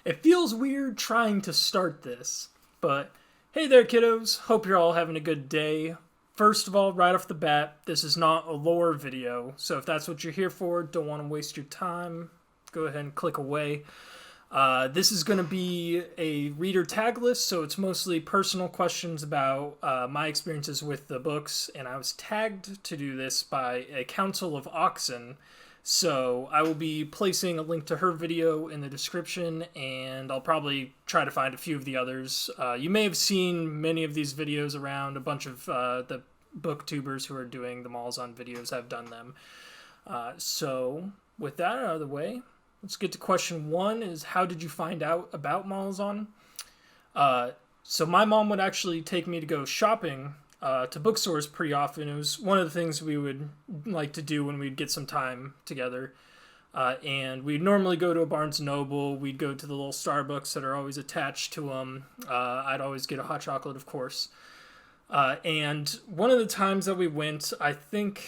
It feels weird trying to start this, but hey there, kiddos. Hope you're all having a good day. First of all, right off the bat, this is not a lore video, so if that's what you're here for, don't want to waste your time, go ahead and click away. This is going to be a reader tag list, so it's mostly personal questions about my experiences with the books, and I was tagged to do this by a Council of Oxen. So I will be placing a link to her video in the description, and I'll probably try to find a few of the others. You may have seen many of these videos around. A bunch of the booktubers who are doing the Malazan videos have done them. So with that out of the way, let's get to question one, is how did you find out about Malazan? So my mom would actually take me to go shopping to bookstores pretty often. It was one of the things we would like to do when we'd get some time together. And we'd normally go to a Barnes & Noble. We'd go to the little Starbucks that are always attached to them. I'd always get a hot chocolate, of course. And one of the times that we went, I think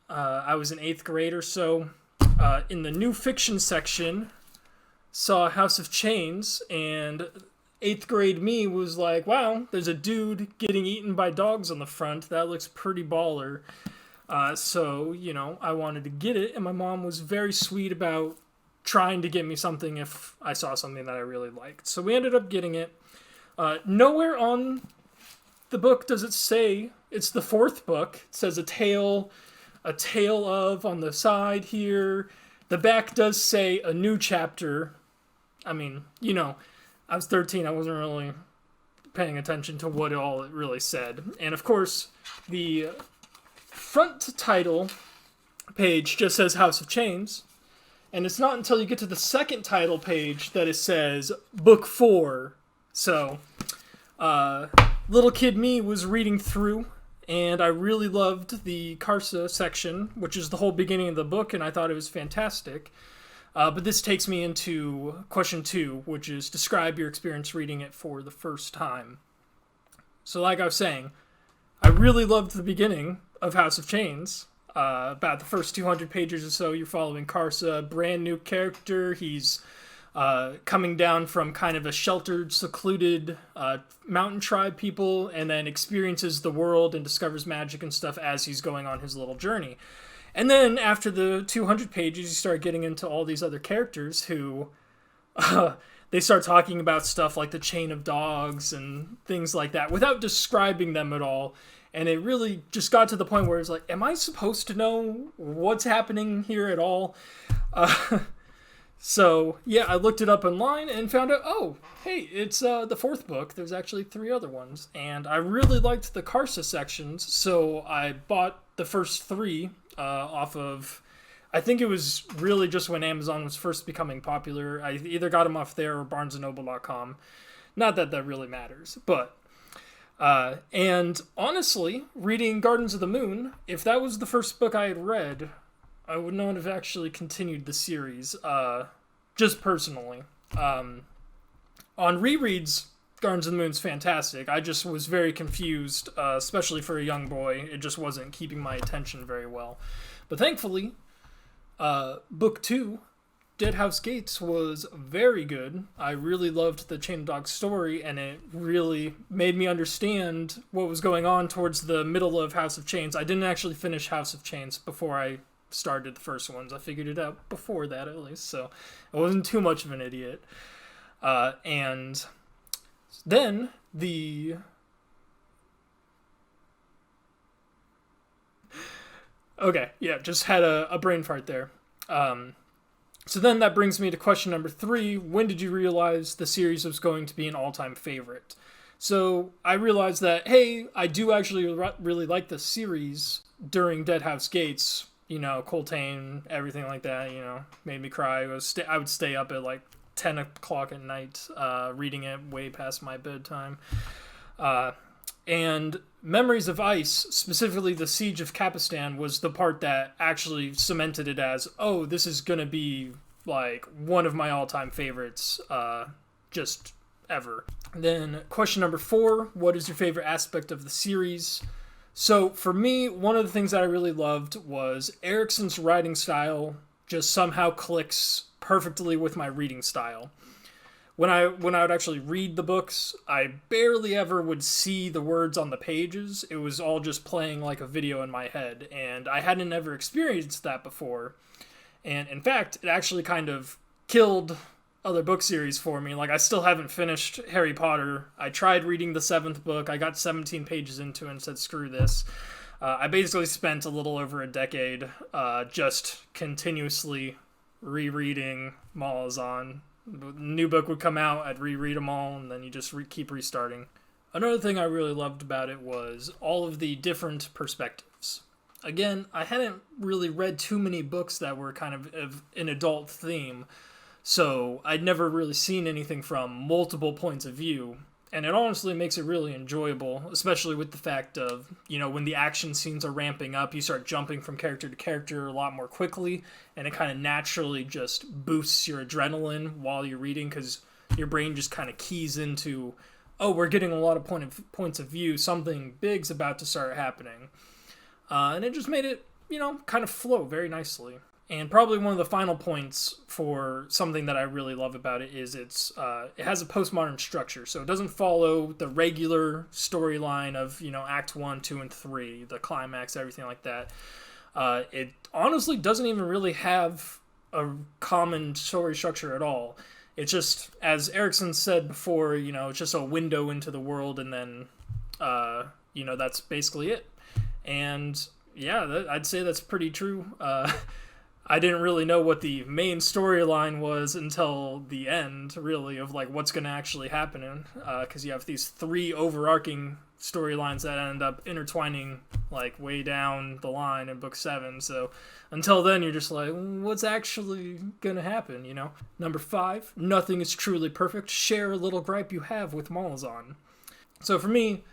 I was in 8th grade or so, in the new fiction section, saw House of Chains, and 8th grade me was like, wow, there's a dude getting eaten by dogs on the front. That looks pretty baller. So, you know, I wanted to get it, and my mom was very sweet about trying to get me something if I saw something that I really liked. So we ended up getting it. Nowhere on the book does it say it's the 4th book. It says a tale of on the side here. The back does say a new chapter. I mean, you know, I was 13. I wasn't really paying attention to what all it really said. And of course, the front title page just says House of Chains. And it's not until you get to the second title page that it says Book 4. So, little kid me was reading through, and I really loved the Karsa section, which is the whole beginning of the book, and I thought it was fantastic. But this takes me into question 2, which is describe your experience reading it for the first time. So like I was saying, I really loved the beginning of House of Chains. About the first 200 pages or so, you're following Karsa, brand new character. He's coming down from kind of a sheltered, secluded mountain tribe people, and then experiences the world and discovers magic and stuff as he's going on his little journey. And then after the 200 pages, you start getting into all these other characters who they start talking about stuff like the chain of dogs and things like that without describing them at all. And it really just got to the point where it's like, am I supposed to know what's happening here at all? So, yeah, I looked it up online and found out, oh, hey, it's the 4th book. There's actually 3 other ones. And I really liked the Karsa sections, so I bought the first 3 off of, I think it was really just when Amazon was first becoming popular. I either got them off there or barnesandnoble.com. Not that that really matters, but and honestly, reading Gardens of the Moon, if that was the first book I had read, I would not have actually continued the series, just personally. On rereads, Gardens of the Moon's fantastic. I just was very confused, especially for a young boy. It just wasn't keeping my attention very well. But thankfully, Book 2, Dead House Gates, was very good. I really loved the Chain of Dogs story, and it really made me understand what was going on towards the middle of House of Chains. I didn't actually finish House of Chains before I started the first ones. I figured it out before that, at least, so I wasn't too much of an idiot. And then the okay, yeah, just had a brain fart there. So then that brings me to question number 3. When did you realize the series was going to be an all-time favorite? So I realized that, hey, I do actually really like the series during Dead House Gates. You know, Coltane, everything like that, you know, made me cry. I would stay up at like 10 o'clock at night reading it way past my bedtime. And Memories of Ice, specifically the Siege of Capistan, was the part that actually cemented it as, oh, this is going to be like one of my all-time favorites just ever. Then question number 4, what is your favorite aspect of the series? So for me, one of the things that I really loved was Erickson's writing style just somehow clicks perfectly with my reading style. when I would actually read the books, I barely ever would see the words on the pages. It was all just playing like a video in my head, and I hadn't ever experienced that before. And in fact, it actually kind of killed other book series for me. Like, I still haven't finished Harry Potter. I tried reading the 7th book. I got 17 pages into it and said, screw this. I basically spent a little over a decade just continuously rereading Malazan. New book would come out, I'd reread them all, and then you just keep restarting. Another thing I really loved about it was all of the different perspectives. Again, I hadn't really read too many books that were kind of an adult theme, so I'd never really seen anything from multiple points of view, and it honestly makes it really enjoyable, especially with the fact of, when the action scenes are ramping up, you start jumping from character to character a lot more quickly, and it kind of naturally just boosts your adrenaline while you're reading, because your brain just kind of keys into, oh, we're getting a lot of points of view, something big's about to start happening. And it just made it, kind of flow very nicely. And probably one of the final points for something that I really love about it is it has a postmodern structure. So it doesn't follow the regular storyline of, Act 1, 2, and 3, the climax, everything like that. It honestly doesn't even really have a common story structure at all. It's just, as Erickson said before, it's just a window into the world, and then, that's basically it. And yeah, I'd say that's pretty true. I didn't really know what the main storyline was until the end, really, of like what's going to actually happen, because you have these 3 overarching storylines that end up intertwining like way down the line in book 7. So until then, you're just like, what's actually going to happen? Number 5, nothing is truly perfect. Share a little gripe you have with Malazan. So for me,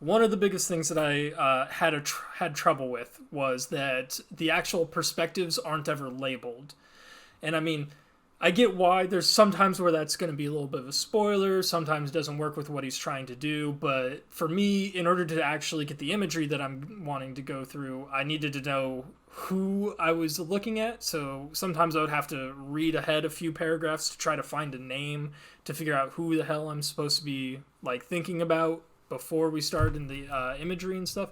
one of the biggest things that I had trouble with was that the actual perspectives aren't ever labeled. And I mean, I get why. There's sometimes where that's going to be a little bit of a spoiler, sometimes it doesn't work with what he's trying to do, but for me, in order to actually get the imagery that I'm wanting to go through, I needed to know who I was looking at, so sometimes I would have to read ahead a few paragraphs to try to find a name to figure out who the hell I'm supposed to be like thinking about before we start in the imagery and stuff.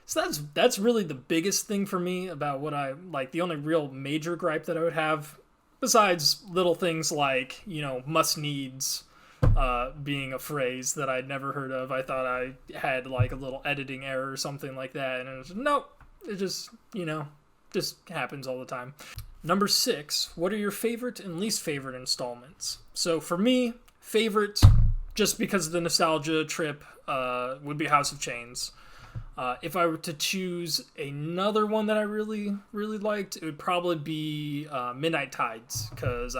So that's really the biggest thing for me about what I like. The only real major gripe that I would have, besides little things like, must needs being a phrase that I'd never heard of. I thought I had like a little editing error or something like that, and it was, nope, it just, just happens all the time. Number 6, what are your favorite and least favorite installments? So for me, favorite, just because of the nostalgia trip, would be House of Chains. If I were to choose another one that I really, really liked, it would probably be Midnight Tides, because,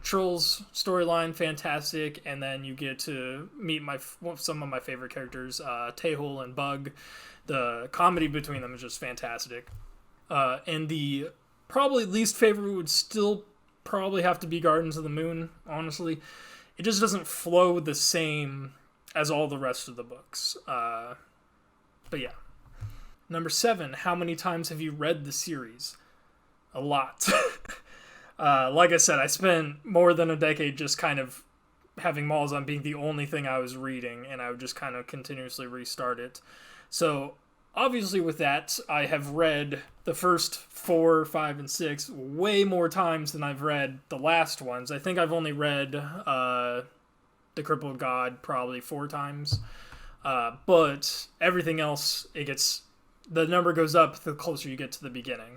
Trill's storyline, fantastic, and then you get to meet some of my favorite characters, Tehol and Bug. The comedy between them is just fantastic. And the probably least favorite would still probably have to be Gardens of the Moon, honestly. It just doesn't flow the same as all the rest of the books. But yeah. Number 7, how many times have you read the series? A lot. Like I said, I spent more than a decade just kind of having Malazan being the only thing I was reading, and I would just kind of continuously restart it. So obviously with that, I have read the first 4, 5, and 6 way more times than I've read the last ones. I think I've only read The Crippled God probably 4 times. But everything else, the number goes up the closer you get to the beginning.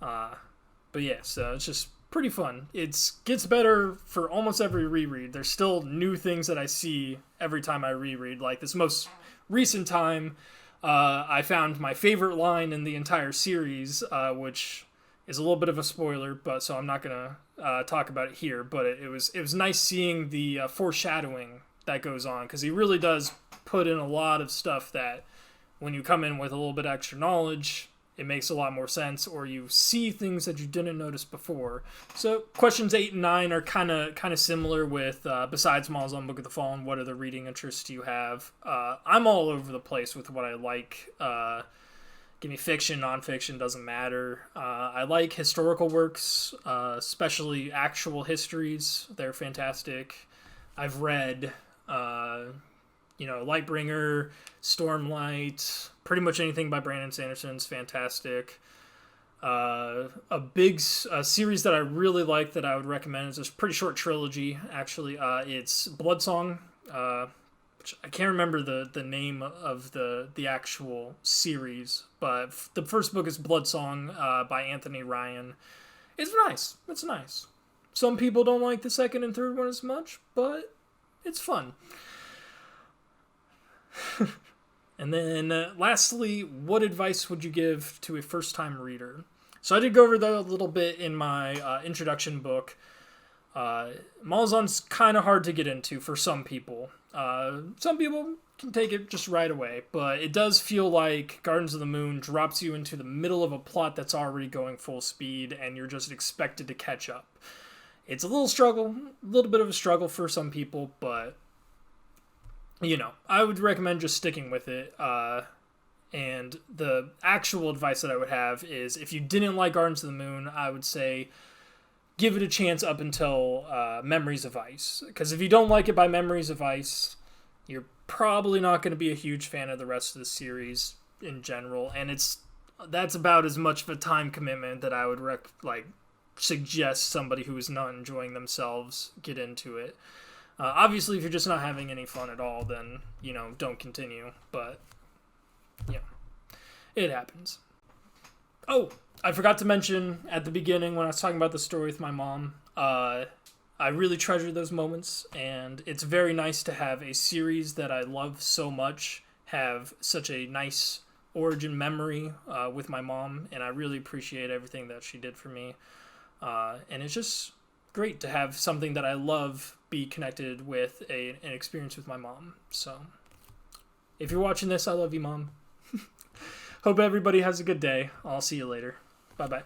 But yeah, so it's just pretty fun. It gets better for almost every reread. There's still new things that I see every time I reread. Like this most recent time, I found my favorite line in the entire series, which is a little bit of a spoiler, but so I'm not gonna talk about it here. But it was nice seeing the foreshadowing that goes on, because he really does put in a lot of stuff that when you come in with a little bit extra knowledge, it makes a lot more sense, or you see things that you didn't notice before. So questions 8 and 9 are kind of similar with, besides Malazan Book of the Fallen, what other reading interests do you have? I'm all over the place with what I like. Give me fiction, nonfiction, doesn't matter. I like historical works, especially actual histories. They're fantastic. I've read, Lightbringer, Stormlight, pretty much anything by Brandon Sanderson's fantastic. A series that I really like that I would recommend is a pretty short trilogy, actually. It's Bloodsong, which I can't remember the name of the actual series, but the first book is Bloodsong by Anthony Ryan. It's nice. It's nice. Some people don't like the second and third one as much, but it's fun. And then lastly, what advice would you give to a first-time reader? So I did go over that a little bit in my introduction book. Malazan's kind of hard to get into for some people. Some people can take it just right away, but it does feel like Gardens of the Moon drops you into the middle of a plot that's already going full speed, and you're just expected to catch up. It's a little bit of a struggle for some people, but I would recommend just sticking with it. And the actual advice that I would have is, if you didn't like Gardens of the Moon, I would say give it a chance up until Memories of Ice. Because if you don't like it by Memories of Ice, you're probably not going to be a huge fan of the rest of the series in general. And that's about as much of a time commitment that I would suggest somebody who is not enjoying themselves get into it. Obviously, if you're just not having any fun at all, then, don't continue. But, yeah, it happens. Oh, I forgot to mention at the beginning when I was talking about the story with my mom, I really treasure those moments, and it's very nice to have a series that I love so much have such a nice origin memory with my mom, and I really appreciate everything that she did for me. And it's just great to have something that I love be connected with an experience with my mom. So if you're watching this, I love you, Mom. Hope everybody has a good day. I'll see you later. Bye-bye.